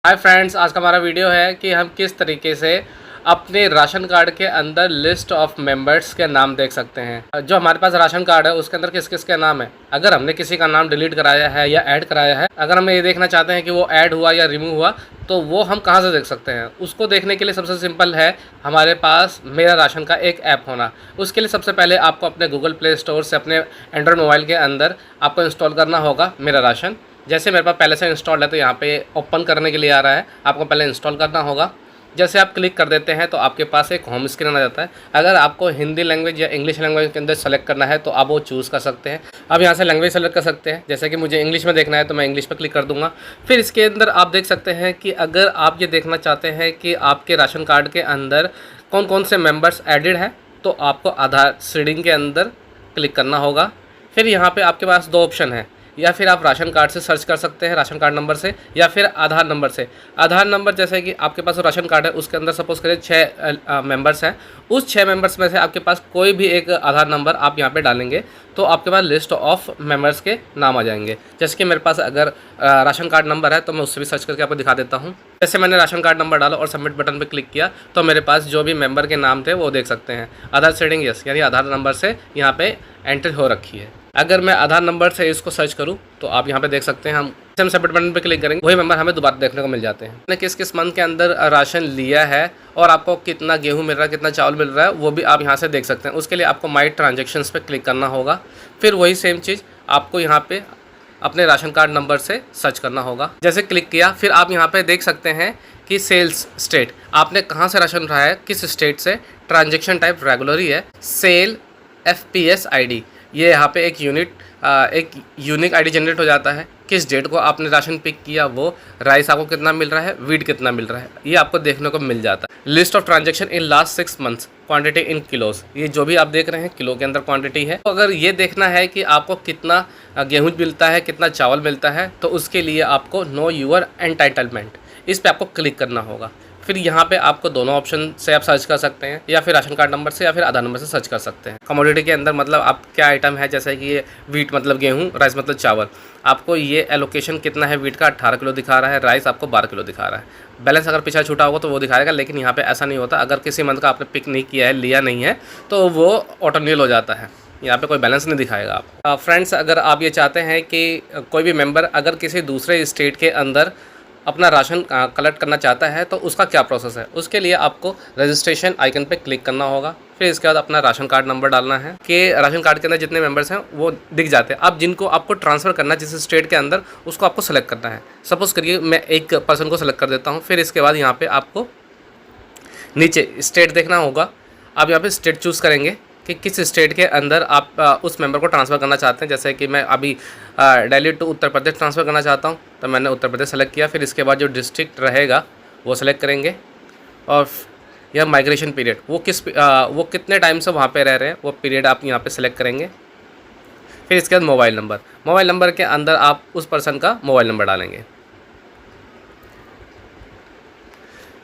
Hi friends, आज का हमारा वीडियो है कि हम किस तरीके से अपने राशन कार्ड के अंदर लिस्ट ऑफ मेंबर्स के नाम देख सकते हैं। जो हमारे पास राशन कार्ड है उसके अंदर किस किस के नाम है, अगर हमने किसी का नाम डिलीट कराया है या ऐड कराया है, अगर हम ये देखना चाहते हैं कि वो ऐड हुआ या रिमूव हुआ तो वो हम कहाँ से देख सकते हैं। उसको देखने के लिए सबसे सिंपल है हमारे पास मेरा राशन का एक ऐप होना। उसके लिए सबसे पहले आपको अपने गूगल प्ले स्टोर से अपने एंड्रॉयड मोबाइल के अंदर आपको इंस्टॉल करना होगा मेरा राशन। जैसे मेरे पास पहले से इंस्टॉल है तो यहाँ पे ओपन करने के लिए आ रहा है, आपको पहले इंस्टॉल करना होगा। जैसे आप क्लिक कर देते हैं तो आपके पास एक होम स्क्रीन आ जाता है। अगर आपको हिंदी लैंग्वेज या इंग्लिश लैंग्वेज के अंदर सेलेक्ट करना है तो आप वो चूज़ कर सकते हैं। अब यहाँ से लैंग्वेज सेलेक्ट कर सकते हैं, जैसे कि मुझे इंग्लिश में देखना है तो मैं इंग्लिश पर क्लिक कर दूँगा। फिर इसके अंदर आप देख सकते हैं कि अगर आप ये देखना चाहते हैं कि आपके राशन कार्ड के अंदर कौन कौन से मेम्बर्स एडिड है तो आपको आधार सीडिंग के अंदर क्लिक करना होगा। फिर यहाँ पर आपके पास दो ऑप्शन है, या फिर आप राशन कार्ड से सर्च कर सकते हैं राशन कार्ड नंबर से, या फिर आधार नंबर से। आधार नंबर जैसे कि आपके पास राशन कार्ड है उसके अंदर सपोज करें 6 मेंबर्स हैं, उस 6 मेंबर्स में से आपके पास कोई भी एक आधार नंबर आप यहाँ पे डालेंगे तो आपके पास लिस्ट ऑफ मेंबर्स के नाम आ जाएंगे। जैसे कि मेरे पास अगर राशन कार्ड नंबर है तो मैं उससे भी सर्च करके आपको दिखा देता हूँ। जैसे मैंने राशन कार्ड नंबर डाला और सबमिट बटन पर क्लिक किया तो मेरे पास जो भी मेंबर के नाम थे वो देख सकते हैं। आधार सीडिंग यस, यानी आधार नंबर से यहाँ पे एंट्री हो रखी है। अगर मैं आधार नंबर से इसको सर्च करूं तो आप यहां पे देख सकते हैं, हम सबमिट बटन पे क्लिक करेंगे वही मेंबर हमें दोबारा देखने को मिल जाते हैं। मैंने किस किस मंथ के अंदर राशन लिया है और आपको कितना गेहूं मिल रहा है, कितना चावल मिल रहा है, वो भी आप यहां से देख सकते हैं। उसके लिए आपको माई ट्रांजेक्शन्स पे क्लिक करना होगा। फिर वही सेम चीज़ आपको यहाँ पे अपने राशन कार्ड नंबर से सर्च करना होगा। जैसे क्लिक किया फिर आप यहाँ पे देख सकते हैं कि सेल्स स्टेट, आपने कहाँ से राशन उठाया है, किस स्टेट से, ट्रांजेक्शन टाइप रेगुलर ही है, सेल FPS ID, ये यहाँ पे एक यूनिक आईडी जनरेट हो जाता है। किस डेट को आपने राशन पिक किया, वो राइस आपको कितना मिल रहा है, वीट कितना मिल रहा है, ये आपको देखने को मिल जाता है। List of transaction in last 6 months, quantity in किलोस, ये जो भी आप देख रहे हैं किलो के अंदर क्वांटिटी है। तो अगर ये देखना है कि आपको कितना गेहूँ मिलता है, कितना चावल मिलता है, तो उसके लिए आपको नो यूर एंटाइटलमेंट, इस पर आपको क्लिक करना होगा। फिर यहाँ पे आपको दोनों ऑप्शन से आप सर्च कर सकते हैं, या फिर राशन कार्ड नंबर से या फिर आधार नंबर से सर्च कर सकते हैं। कमोडिटी के अंदर मतलब आप क्या आइटम है, जैसे कि ये वीट मतलब गेहूँ, राइस मतलब चावल, आपको ये एलोकेशन कितना है, वीट का 18 किलो दिखा रहा है, राइस आपको 12 किलो दिखा रहा है। बैलेंस अगर पीछा छूटा होगा तो वो दिखाएगा, लेकिन यहाँ पर ऐसा नहीं होता। अगर किसी मंथ का आपने पिक नहीं किया है, लिया नहीं है, तो वो ऑटोमेटिक हो जाता है, यहाँ पे कोई बैलेंस नहीं दिखाएगा आप। फ्रेंड्स, अगर आप ये चाहते हैं कि कोई भी मेंबर अगर किसी दूसरे स्टेट के अंदर अपना राशन कलेक्ट करना चाहता है तो उसका क्या प्रोसेस है, उसके लिए आपको रजिस्ट्रेशन आइकन पे क्लिक करना होगा। फिर इसके बाद अपना राशन कार्ड नंबर डालना है कि राशन कार्ड के अंदर जितने मेंबर्स हैं वो दिख जाते हैं। अब जिनको आपको ट्रांसफ़र करना है जिस स्टेट के अंदर, उसको आपको सेलेक्ट करना है। सपोज़ करिए मैं एक पर्सन को सेलेक्ट कर देता हूँ। फिर इसके बाद यहाँ पर आपको नीचे स्टेट देखना होगा। आप यहाँ पर स्टेट चूज़ करेंगे कि किस स्टेट के अंदर आप उस मेंबर को ट्रांसफ़र करना चाहते हैं। जैसे कि मैं अभी दिल्ली टू उत्तर प्रदेश ट्रांसफ़र करना चाहता हूं, तो मैंने उत्तर प्रदेश सेलेक्ट किया। फिर इसके बाद जो डिस्ट्रिक्ट रहेगा वो सेलेक्ट करेंगे, और यह माइग्रेशन पीरियड, वो कितने टाइम से वहाँ पे रह रहे हैं वो पीरियड आप यहाँ पे सेलेक्ट करेंगे। फिर इसके बाद मोबाइल नंबर के अंदर आप उस पर्सन का मोबाइल नंबर डालेंगे।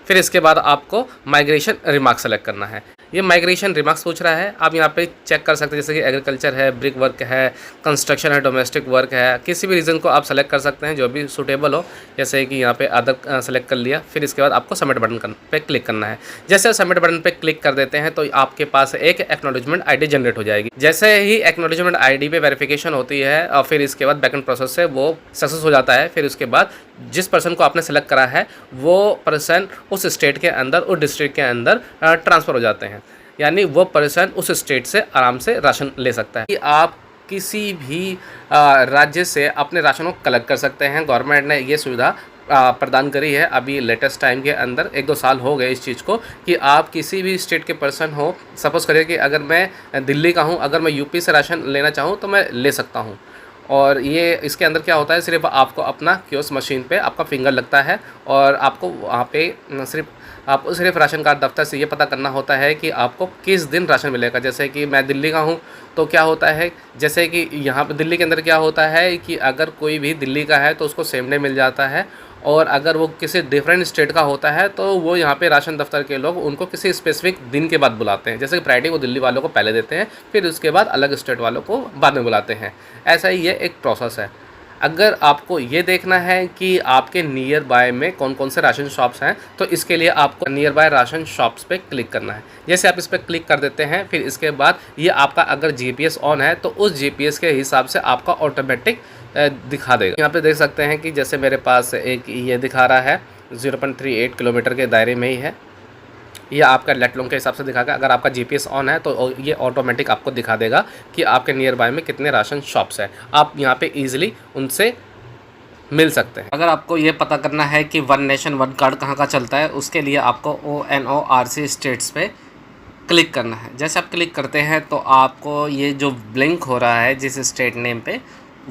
फिर इसके बाद आपको माइग्रेशन रिमार्क सेलेक्ट करना है। ये माइग्रेशन रिमार्क्स पूछ रहा है, आप यहाँ पे चेक कर सकते हैं, जैसे कि एग्रीकल्चर है, ब्रिक वर्क है, कंस्ट्रक्शन है, डोमेस्टिक वर्क है, किसी भी रीजन को आप सेलेक्ट कर सकते हैं जो भी सूटेबल हो। जैसे कि यहाँ पे अदर सेलेक्ट कर लिया। फिर इसके बाद आपको सबमिट बटन पे क्लिक करना है। जैसे सबमिट बटन पे क्लिक कर देते हैं तो आपके पास एक एक्नॉलेजमेंट ID जनरेट हो जाएगी। जैसे ही एक्नॉलेजमेंट ID पे वेरिफिकेशन होती है और फिर इसके बाद बैकएंड प्रोसेस से वो सक्सेस हो जाता है। फिर उसके बाद जिस पर्सन को आपने सेलेक्ट करा है वो पर्सन उस स्टेट के अंदर, उस डिस्ट्रिक्ट के अंदर ट्रांसफ़र हो जाते हैं, यानी वो पर्सन उस स्टेट से आराम से राशन ले सकता है। कि आप किसी भी राज्य से अपने राशन को कलेक्ट कर सकते हैं। गवर्नमेंट ने ये सुविधा प्रदान करी है अभी लेटेस्ट टाइम के अंदर, 1-2 साल हो गए इस चीज़ को, कि आप किसी भी स्टेट के पर्सन हो, सपोज़ करिए कि अगर मैं दिल्ली का हूँ, अगर मैं यूपी से राशन लेना चाहूँ तो मैं ले सकता हूँ। और ये इसके अंदर क्या होता है, सिर्फ आपको अपना कियोस्क मशीन पे आपका फिंगर लगता है और आपको वहाँ पे सिर्फ राशन कार्ड दफ्तर से ये पता करना होता है कि आपको किस दिन राशन मिलेगा। जैसे कि मैं दिल्ली का हूँ तो क्या होता है, जैसे कि यहाँ पे दिल्ली के अंदर क्या होता है कि अगर कोई भी दिल्ली का है तो उसको सेम डे मिल जाता है, और अगर वो किसी डिफरेंट स्टेट का होता है तो वो यहाँ पे राशन दफ्तर के लोग उनको किसी स्पेसिफिक दिन के बाद बुलाते हैं। जैसे कि प्रायोरिटी वो दिल्ली वालों को पहले देते हैं, फिर उसके बाद अलग स्टेट वालों को बाद में बुलाते हैं। ऐसा ही ये एक प्रोसेस है। अगर आपको ये देखना है कि आपके नियर बाय में कौन कौन से राशन शॉप्स हैं, तो इसके लिए आपको नियर बाय राशन शॉप्स पे क्लिक करना है। जैसे आप इस पर क्लिक कर देते हैं, फिर इसके बाद ये आपका अगर जीपीएस ऑन है तो उस जीपीएस के हिसाब से आपका ऑटोमेटिक दिखा देगा। यहाँ पे देख सकते हैं कि जैसे मेरे पास एक ये दिखा रहा है 0.38 किलोमीटर के दायरे में ही है। ये आपका लेटलोंग के हिसाब से दिखाएगा। अगर आपका जीपीएस ऑन है तो ये ऑटोमेटिक आपको दिखा देगा कि आपके नियर बाय में कितने राशन शॉप्स हैं। आप यहाँ पे ईजिली उनसे मिल सकते हैं। अगर आपको ये पता करना है कि वन नेशन वन कार्ड कहाँ का चलता है, उसके लिए आपको ONORC स्टेट्स पे क्लिक करना है। जैसे आप क्लिक करते हैं तो आपको ये जो ब्लिंक हो रहा है जिस स्टेट नेम पे,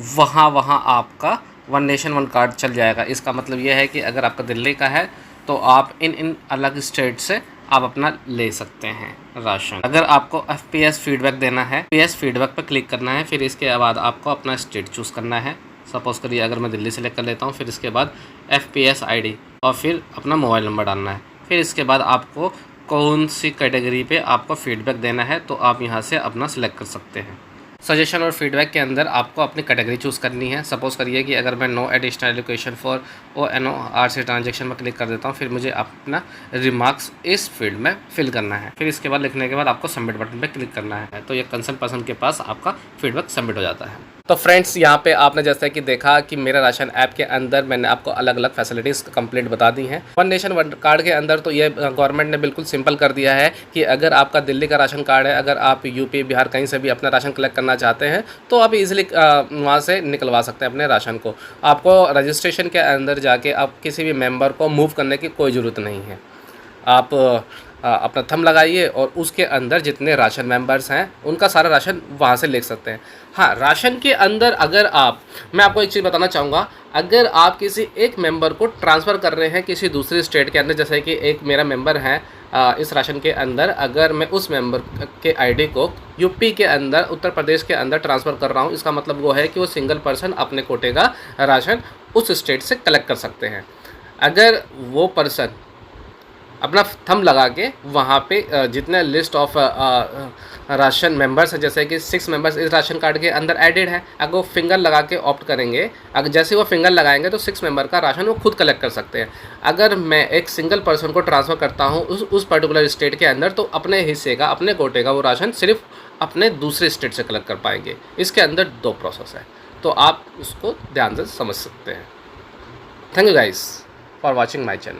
वहाँ आपका वन नेशन वन कार्ड चल जाएगा। इसका मतलब ये है कि अगर आपका दिल्ली का है तो आप इन अलग स्टेट से आप अपना ले सकते हैं राशन। अगर आपको FPS फीडबैक देना है, FPS फीडबैक पर क्लिक करना है। फिर इसके बाद आपको अपना स्टेट चूज़ करना है। सपोज़ करिए अगर मैं दिल्ली सेलेक्ट कर लेता हूँ, फिर इसके बाद FPS ID और फिर अपना मोबाइल नंबर डालना है। फिर इसके बाद आपको कौन सी कैटेगरी पे आपको फीडबैक देना है तो आप यहाँ से अपना सिलेक्ट कर सकते हैं। सजेशन और फीडबैक के अंदर आपको अपनी कैटेगरी चूज़ करनी है। सपोज़ करिए कि अगर मैं no additional education for ONORC transaction में क्लिक कर देता हूँ, फिर मुझे अपना रिमार्क्स इस फील्ड में फिल करना है। फिर इसके बाद लिखने के बाद आपको सबमिट बटन पे क्लिक करना है, तो ये कंसर्न पर्सन के पास आपका फीडबैक सबमिट हो जाता है। तो फ्रेंड्स, यहाँ पे आपने जैसे कि देखा कि मेरा राशन ऐप के अंदर मैंने आपको अलग अलग फैसिलिटीज़ कंप्लीट बता दी हैं। वन नेशन वन कार्ड के अंदर तो ये गवर्नमेंट ने बिल्कुल सिंपल कर दिया है कि अगर आपका दिल्ली का राशन कार्ड है, अगर आप यूपी बिहार कहीं से भी अपना राशन कलेक्ट करना चाहते हैं तो आप इजीली वहाँ से निकलवा सकते हैं अपने राशन को। आपको रजिस्ट्रेशन के अंदर जाके आप किसी भी मेंबर को मूव करने की कोई ज़रूरत नहीं है। आप अपना थंब लगाइए और उसके अंदर जितने राशन मेंबर्स हैं उनका सारा राशन वहाँ से ले सकते हैं। हाँ, राशन के अंदर अगर मैं आपको एक चीज़ बताना चाहूँगा, अगर आप किसी एक मेंबर को ट्रांसफ़र कर रहे हैं किसी दूसरे स्टेट के अंदर, जैसे कि एक मेरा मेंबर है इस राशन के अंदर, अगर मैं उस मेंबर के ID को यूपी के अंदर, उत्तर प्रदेश के अंदर ट्रांसफ़र कर रहा हूँ, इसका मतलब वो है कि वो सिंगल पर्सन अपने कोटे का राशन उस स्टेट से कलेक्ट कर सकते हैं। अगर वो पर्सन अपना थंब लगा के वहाँ पे जितने लिस्ट ऑफ राशन मेंबर्स हैं, जैसे कि 6 मेंबर्स इस राशन कार्ड के अंदर एडेड हैं, अगर वो फिंगर लगा के ऑप्ट करेंगे, अगर जैसे वो फिंगर लगाएंगे तो 6 मेंबर का राशन वो खुद कलेक्ट कर सकते हैं। अगर मैं एक सिंगल पर्सन को ट्रांसफ़र करता हूँ उस पर्टिकुलर स्टेट के अंदर, तो अपने हिस्से का, अपने कोटे का वो राशन सिर्फ अपने दूसरे स्टेट से कलेक्ट कर पाएंगे। इसके अंदर 2 प्रोसेस है, तो आप उसको ध्यान से समझ सकते हैं। Thank you guys for watching my channel.